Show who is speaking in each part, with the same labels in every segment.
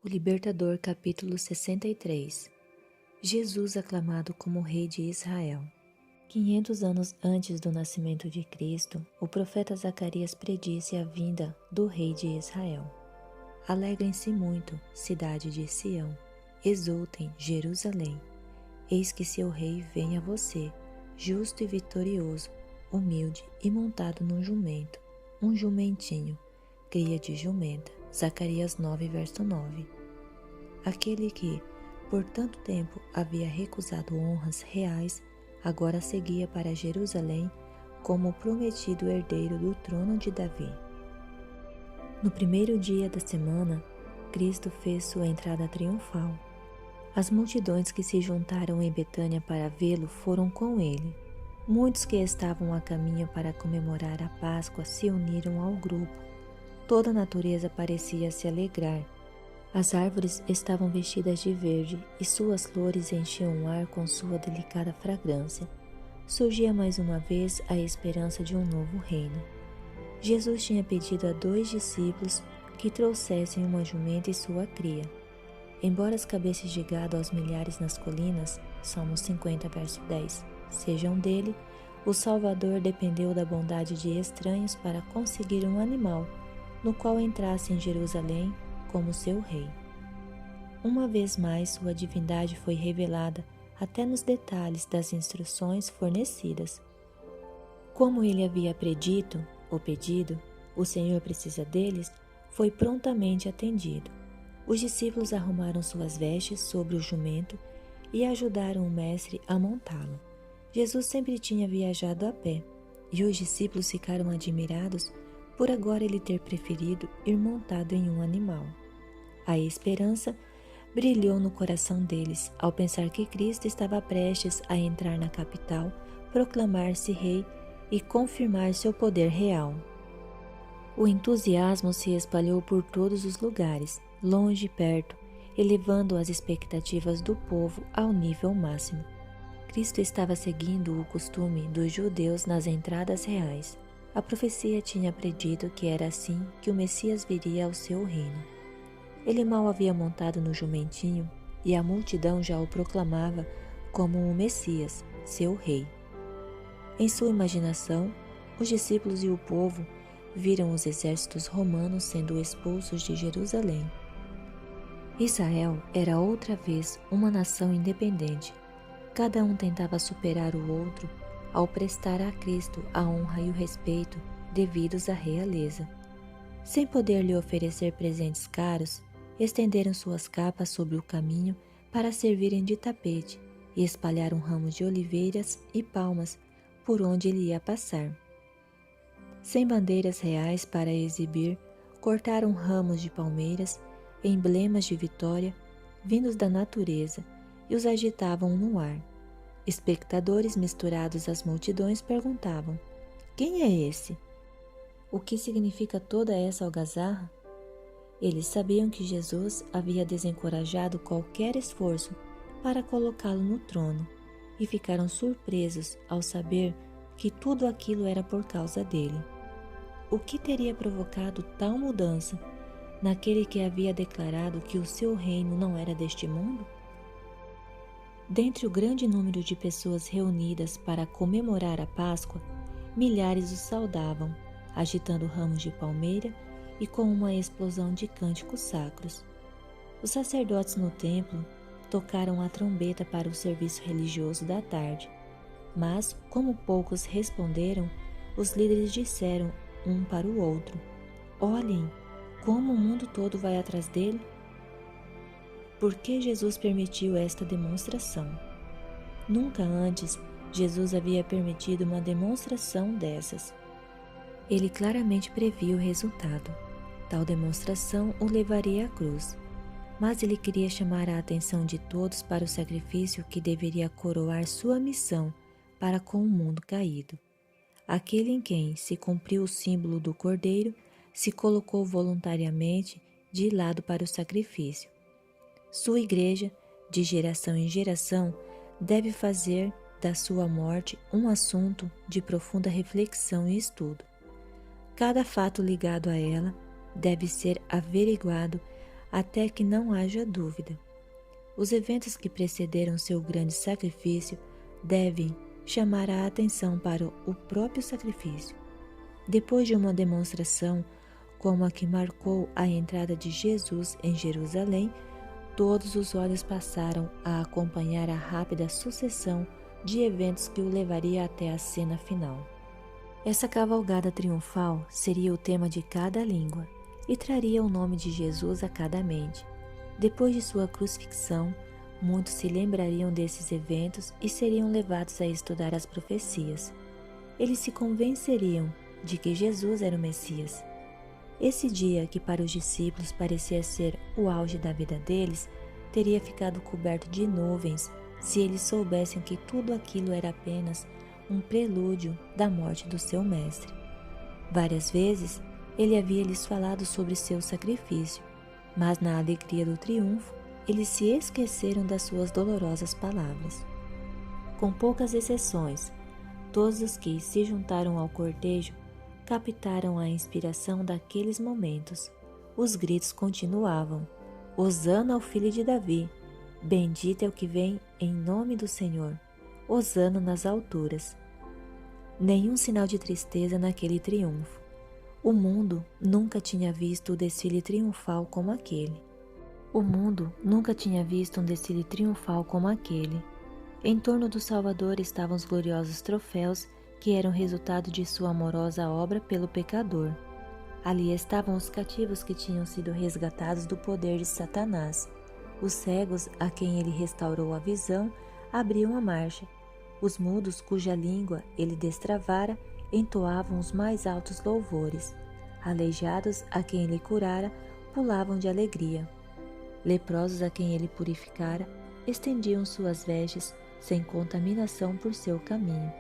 Speaker 1: O Libertador, capítulo 63. Jesus aclamado como Rei de Israel. 500 anos antes do nascimento de Cristo, o profeta Zacarias predisse a vinda do Rei de Israel. Alegrem-se muito, cidade de Sião, exultem, Jerusalém. Eis que seu Rei vem a você, justo e vitorioso, humilde e montado num jumento, um jumentinho, cria de jumenta. Zacarias 9, verso 9. Aquele que, por tanto tempo, havia recusado honras reais, agora seguia para Jerusalém como o prometido herdeiro do trono de Davi. No primeiro dia da semana, Cristo fez sua entrada triunfal. As multidões que se juntaram em Betânia para vê-lo foram com ele. Muitos que estavam a caminho para comemorar a Páscoa se uniram ao grupo. Toda a natureza parecia se alegrar. As árvores estavam vestidas de verde e suas flores enchiam o ar com sua delicada fragrância. Surgia mais uma vez a esperança de um novo reino. Jesus tinha pedido a 2 discípulos que trouxessem uma jumenta e sua cria. Embora as cabeças de gado aos milhares nas colinas, Salmos 50, verso 10, sejam dele, o Salvador dependeu da bondade de estranhos para conseguir um animal, no qual entrasse em Jerusalém como seu rei. Uma vez mais sua divindade foi revelada até nos detalhes das instruções fornecidas. Como ele havia predito ou pedido, o Senhor precisa deles, foi prontamente atendido. Os discípulos arrumaram suas vestes sobre o jumento e ajudaram o mestre a montá-lo. Jesus sempre tinha viajado a pé, e os discípulos ficaram admirados por agora ele ter preferido ir montado em um animal. A esperança brilhou no coração deles ao pensar que Cristo estava prestes a entrar na capital, proclamar-se rei e confirmar seu poder real. O entusiasmo se espalhou por todos os lugares, longe e perto, elevando as expectativas do povo ao nível máximo. Cristo estava seguindo o costume dos judeus nas entradas reais. A profecia tinha predito que era assim que o Messias viria ao seu reino. Ele mal havia montado no jumentinho e a multidão já o proclamava como o Messias, seu rei. Em sua imaginação, os discípulos e o povo viram os exércitos romanos sendo expulsos de Jerusalém. Israel era outra vez uma nação independente. Cada um tentava superar o outro ao prestar a Cristo a honra e o respeito devidos à realeza. Sem poder lhe oferecer presentes caros, estenderam suas capas sobre o caminho para servirem de tapete e espalharam ramos de oliveiras e palmas por onde ele ia passar. Sem bandeiras reais para exibir, cortaram ramos de palmeiras, emblemas de vitória, vindos da natureza, e os agitavam no ar. Espectadores misturados às multidões perguntavam: quem é esse? O que significa toda essa algazarra? Eles sabiam que Jesus havia desencorajado qualquer esforço para colocá-lo no trono e ficaram surpresos ao saber que tudo aquilo era por causa dele. O que teria provocado tal mudança naquele que havia declarado que o seu reino não era deste mundo? Dentre o grande número de pessoas reunidas para comemorar a Páscoa, milhares o saudavam, agitando ramos de palmeira e com uma explosão de cânticos sacros. Os sacerdotes no templo tocaram a trombeta para o serviço religioso da tarde, mas, como poucos responderam, os líderes disseram um para o outro: olhem, como o mundo todo vai atrás dele. Por que Jesus permitiu esta demonstração? Nunca antes Jesus havia permitido uma demonstração dessas. Ele claramente previa o resultado. Tal demonstração o levaria à cruz, mas ele queria chamar a atenção de todos para o sacrifício que deveria coroar sua missão para com o mundo caído. Aquele em quem se cumpriu o símbolo do Cordeiro se colocou voluntariamente de lado para o sacrifício. Sua igreja, de geração em geração, deve fazer da sua morte um assunto de profunda reflexão e estudo. Cada fato ligado a ela deve ser averiguado até que não haja dúvida. Os eventos que precederam seu grande sacrifício devem chamar a atenção para o próprio sacrifício. Depois de uma demonstração como a que marcou a entrada de Jesus em Jerusalém, todos os olhos passaram a acompanhar a rápida sucessão de eventos que o levaria até a cena final. Essa cavalgada triunfal seria o tema de cada língua e traria o nome de Jesus a cada mente. Depois de sua crucifixão, muitos se lembrariam desses eventos e seriam levados a estudar as profecias. Eles se convenceriam de que Jesus era o Messias. Esse dia, que para os discípulos parecia ser o auge da vida deles, teria ficado coberto de nuvens se eles soubessem que tudo aquilo era apenas um prelúdio da morte do seu mestre. Várias vezes ele havia lhes falado sobre seu sacrifício, mas na alegria do triunfo, eles se esqueceram das suas dolorosas palavras. Com poucas exceções, todos os que se juntaram ao cortejo captaram a inspiração daqueles momentos. Os gritos continuavam: Hosana ao filho de Davi! Bendito é o que vem em nome do Senhor! Hosana nas alturas! Nenhum sinal de tristeza naquele triunfo. O mundo nunca tinha visto o desfile triunfal como aquele. O mundo nunca tinha visto um desfile triunfal como aquele. Em torno do Salvador estavam os gloriosos troféus que eram resultado de sua amorosa obra pelo pecador. Ali estavam os cativos que tinham sido resgatados do poder de Satanás. Os cegos, a quem ele restaurou a visão, abriam a marcha. Os mudos, cuja língua ele destravara, entoavam os mais altos louvores. Aleijados, a quem ele curara, pulavam de alegria. Leprosos, a quem ele purificara, estendiam suas vestes sem contaminação por seu caminho.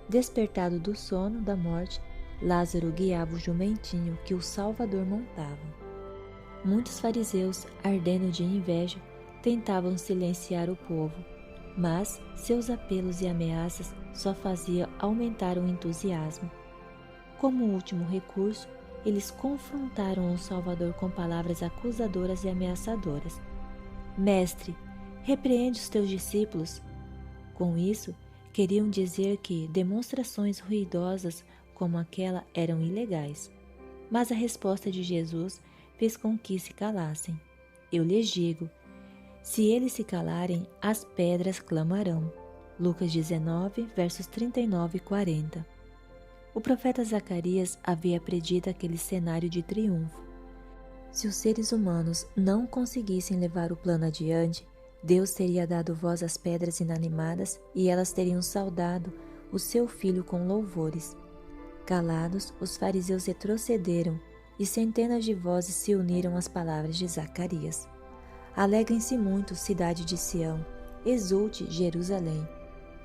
Speaker 1: Despertado do sono da morte, Lázaro guiava o jumentinho que o Salvador montava. Muitos fariseus, ardendo de inveja, tentavam silenciar o povo, mas seus apelos e ameaças só faziam aumentar o entusiasmo. Como último recurso, eles confrontaram o Salvador com palavras acusadoras e ameaçadoras. Mestre, repreende os teus discípulos. Com isso, queriam dizer que demonstrações ruidosas como aquela eram ilegais. Mas a resposta de Jesus fez com que se calassem. Eu lhes digo, se eles se calarem, as pedras clamarão. Lucas 19, versos 39 e 40. O profeta Zacarias havia predito aquele cenário de triunfo. Se os seres humanos não conseguissem levar o plano adiante, Deus teria dado voz às pedras inanimadas e elas teriam saudado o seu filho com louvores. Calados, os fariseus retrocederam e centenas de vozes se uniram às palavras de Zacarias. Alegrem-se muito, cidade de Sião, exulte, Jerusalém.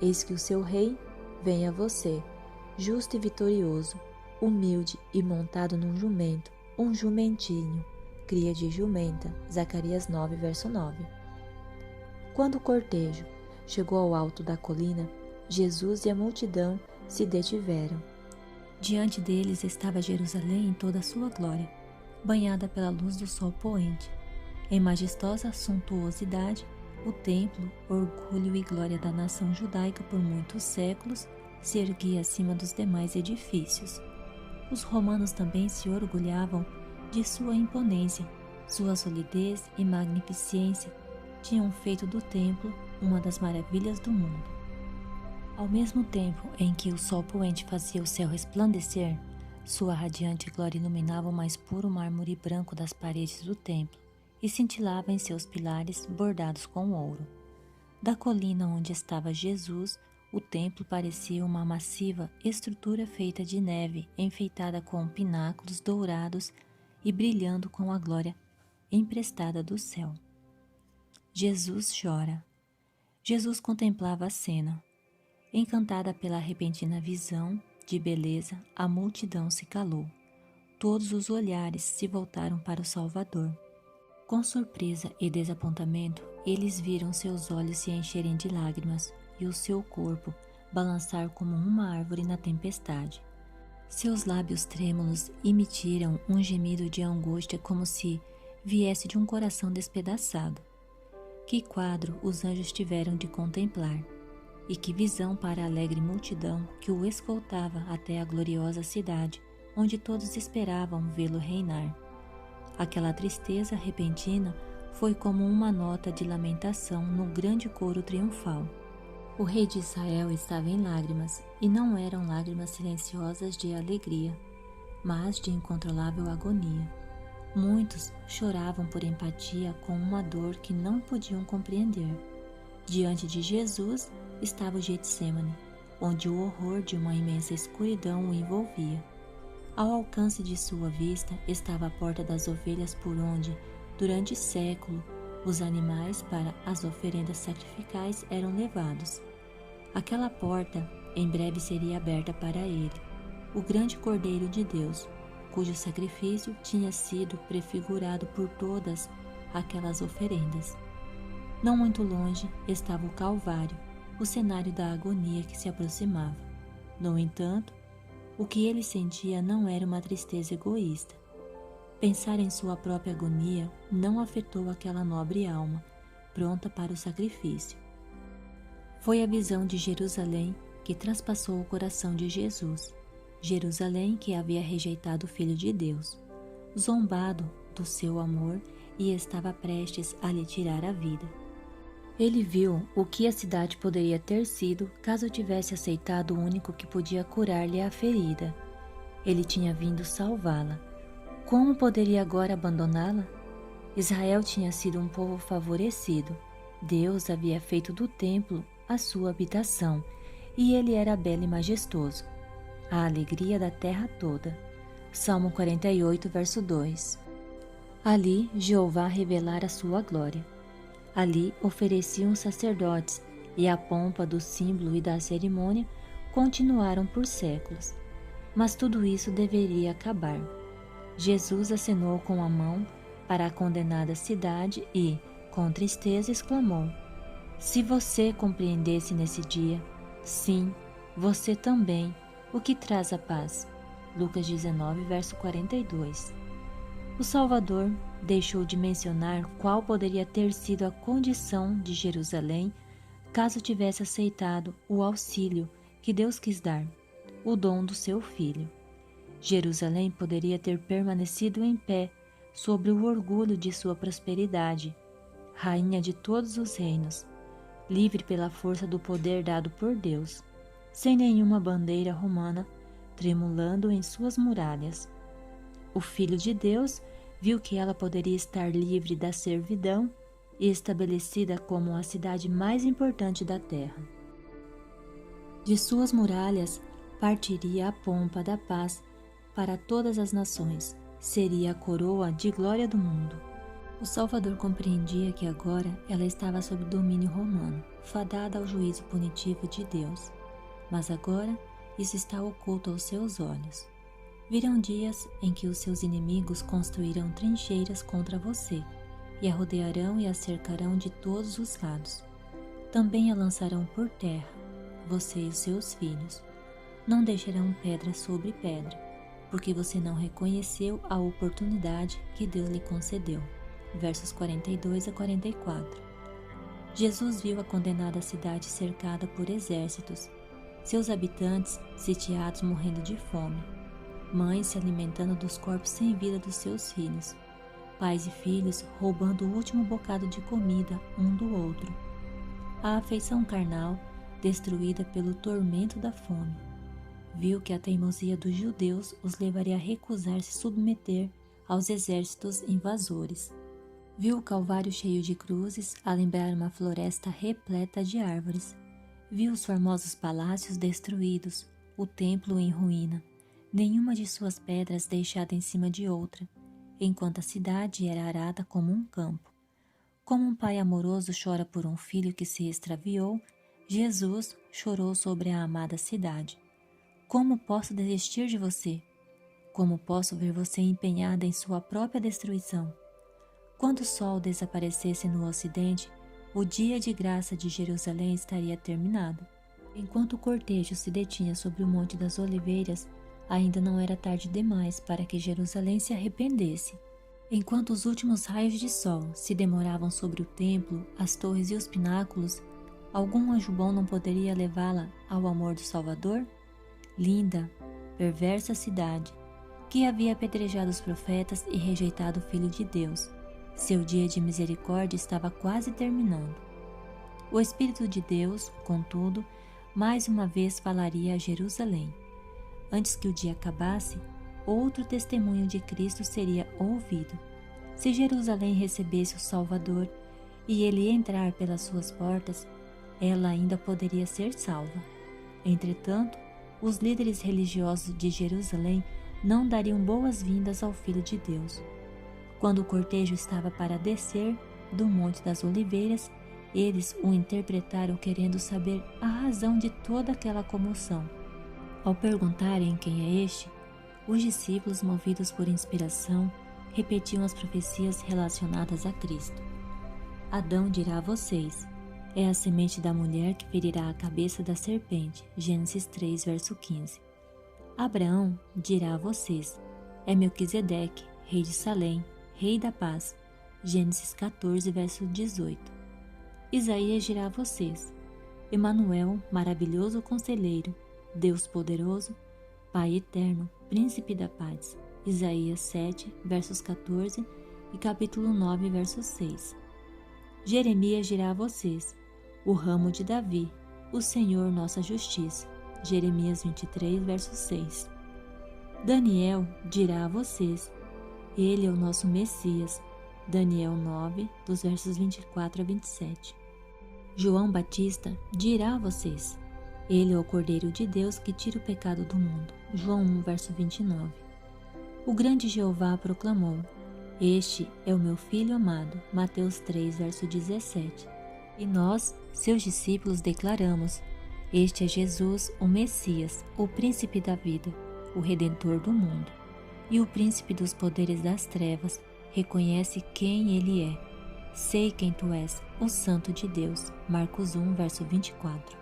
Speaker 1: Eis que o seu rei vem a você, justo e vitorioso, humilde e montado num jumento, um jumentinho, cria de jumenta. Zacarias 9, verso 9. Quando o cortejo chegou ao alto da colina, Jesus e a multidão se detiveram. Diante deles estava Jerusalém em toda a sua glória, banhada pela luz do sol poente. Em majestosa suntuosidade, o templo, orgulho e glória da nação judaica por muitos séculos, se erguia acima dos demais edifícios. Os romanos também se orgulhavam de sua imponência, sua solidez e magnificência tinham feito do templo uma das maravilhas do mundo. Ao mesmo tempo em que o sol poente fazia o céu resplandecer, sua radiante glória iluminava o mais puro mármore branco das paredes do templo e cintilava em seus pilares bordados com ouro. Da colina onde estava Jesus, o templo parecia uma massiva estrutura feita de neve, enfeitada com pináculos dourados e brilhando com a glória emprestada do céu. Jesus chora. Jesus contemplava a cena. Encantada pela repentina visão de beleza, a multidão se calou. Todos os olhares se voltaram para o Salvador. Com surpresa e desapontamento, eles viram seus olhos se encherem de lágrimas e o seu corpo balançar como uma árvore na tempestade. Seus lábios trêmulos emitiram um gemido de angústia como se viesse de um coração despedaçado. Que quadro os anjos tiveram de contemplar, e que visão para a alegre multidão que o escoltava até a gloriosa cidade, onde todos esperavam vê-lo reinar. Aquela tristeza repentina foi como uma nota de lamentação no grande coro triunfal. O rei de Israel estava em lágrimas, e não eram lágrimas silenciosas de alegria, mas de incontrolável agonia. Muitos choravam por empatia com uma dor que não podiam compreender. Diante de Jesus estava o Getsêmani, onde o horror de uma imensa escuridão o envolvia. Ao alcance de sua vista estava a porta das ovelhas por onde, durante século, os animais para as oferendas sacrificais eram levados. Aquela porta em breve seria aberta para ele, o grande Cordeiro de Deus, cujo sacrifício tinha sido prefigurado por todas aquelas oferendas. Não muito longe estava o Calvário, o cenário da agonia que se aproximava. No entanto, o que ele sentia não era uma tristeza egoísta. Pensar em sua própria agonia não afetou aquela nobre alma, pronta para o sacrifício. Foi a visão de Jerusalém que transpassou o coração de Jesus. Jerusalém que havia rejeitado o Filho de Deus, zombado do seu amor e estava prestes a lhe tirar a vida. Ele viu o que a cidade poderia ter sido caso tivesse aceitado o único que podia curar-lhe a ferida. Ele tinha vindo salvá-la. Como poderia agora abandoná-la? Israel tinha sido um povo favorecido. Deus havia feito do templo a sua habitação, e ele era belo e majestoso, a alegria da terra toda. Salmo 48, verso 2. Ali Jeová revelara sua glória. Ali ofereciam os sacerdotes, e a pompa do símbolo e da cerimônia continuaram por séculos. Mas tudo isso deveria acabar. Jesus acenou com a mão para a condenada cidade e, com tristeza, exclamou: Se você compreendesse nesse dia, sim, você também, o que traz a paz. Lucas 19, verso 42. O Salvador deixou de mencionar qual poderia ter sido a condição de Jerusalém caso tivesse aceitado o auxílio que Deus quis dar, o dom do seu Filho. Jerusalém poderia ter permanecido em pé sobre o orgulho de sua prosperidade, rainha de todos os reinos, livre pela força do poder dado por Deus, sem nenhuma bandeira romana tremulando em suas muralhas. O Filho de Deus viu que ela poderia estar livre da servidão e estabelecida como a cidade mais importante da terra. De suas muralhas partiria a pompa da paz para todas as nações, seria a coroa de glória do mundo. O Salvador compreendia que agora ela estava sob domínio romano, fadada ao juízo punitivo de Deus. Mas agora isso está oculto aos seus olhos. Virão dias em que os seus inimigos construirão trincheiras contra você, e a rodearão e a cercarão de todos os lados. Também a lançarão por terra, você e os seus filhos. Não deixarão pedra sobre pedra, porque você não reconheceu a oportunidade que Deus lhe concedeu. Versos 42 a 44. Jesus viu a condenada cidade cercada por exércitos, seus habitantes sitiados morrendo de fome, mães se alimentando dos corpos sem vida dos seus filhos, pais e filhos roubando o último bocado de comida um do outro. A afeição carnal destruída pelo tormento da fome. Viu que a teimosia dos judeus os levaria a recusar se submeter aos exércitos invasores. Viu o Calvário cheio de cruzes, a lembrar uma floresta repleta de árvores. Viu os formosos palácios destruídos, o templo em ruína, nenhuma de suas pedras deixada em cima de outra, enquanto a cidade era arada como um campo. Como um pai amoroso chora por um filho que se extraviou, Jesus chorou sobre a amada cidade. Como posso desistir de você? Como posso ver você empenhada em sua própria destruição? Quando o sol desaparecesse no ocidente, o dia de graça de Jerusalém estaria terminado. Enquanto o cortejo se detinha sobre o Monte das Oliveiras, ainda não era tarde demais para que Jerusalém se arrependesse. Enquanto os últimos raios de sol se demoravam sobre o templo, as torres e os pináculos, algum anjo bom não poderia levá-la ao amor do Salvador? Linda, perversa cidade, que havia apedrejado os profetas e rejeitado o Filho de Deus. Seu dia de misericórdia estava quase terminando. O Espírito de Deus, contudo, mais uma vez falaria a Jerusalém. Antes que o dia acabasse, outro testemunho de Cristo seria ouvido. Se Jerusalém recebesse o Salvador e ele entrar pelas suas portas, ela ainda poderia ser salva. Entretanto, os líderes religiosos de Jerusalém não dariam boas-vindas ao Filho de Deus. Quando o cortejo estava para descer do Monte das Oliveiras, eles o interpretaram querendo saber a razão de toda aquela comoção. Ao perguntarem quem é este, os discípulos, movidos por inspiração, repetiam as profecias relacionadas a Cristo. Adão dirá a vocês: é a semente da mulher que ferirá a cabeça da serpente. Gênesis 3, verso 15. Abraão dirá a vocês: é Melquisedeque, rei de Salém, rei da paz. Gênesis 14, verso 18. Isaías dirá a vocês: Emanuel, maravilhoso conselheiro, Deus poderoso, Pai eterno, príncipe da paz. Isaías 7, versos 14 e capítulo 9, verso 6. Jeremias dirá a vocês: o ramo de Davi, o Senhor nossa justiça. Jeremias 23, verso 6. Daniel dirá a vocês: ele é o nosso Messias. Daniel 9, dos versos 24 a 27. João Batista dirá a vocês: ele é o Cordeiro de Deus que tira o pecado do mundo. João 1, verso 29. O grande Jeová proclamou: este é o meu Filho amado. Mateus 3, verso 17. E nós, seus discípulos, declaramos: este é Jesus, o Messias, o príncipe da vida, o Redentor do mundo. E o príncipe dos poderes das trevas reconhece quem ele é. Sei quem tu és, o Santo de Deus. Marcos 1, verso 24.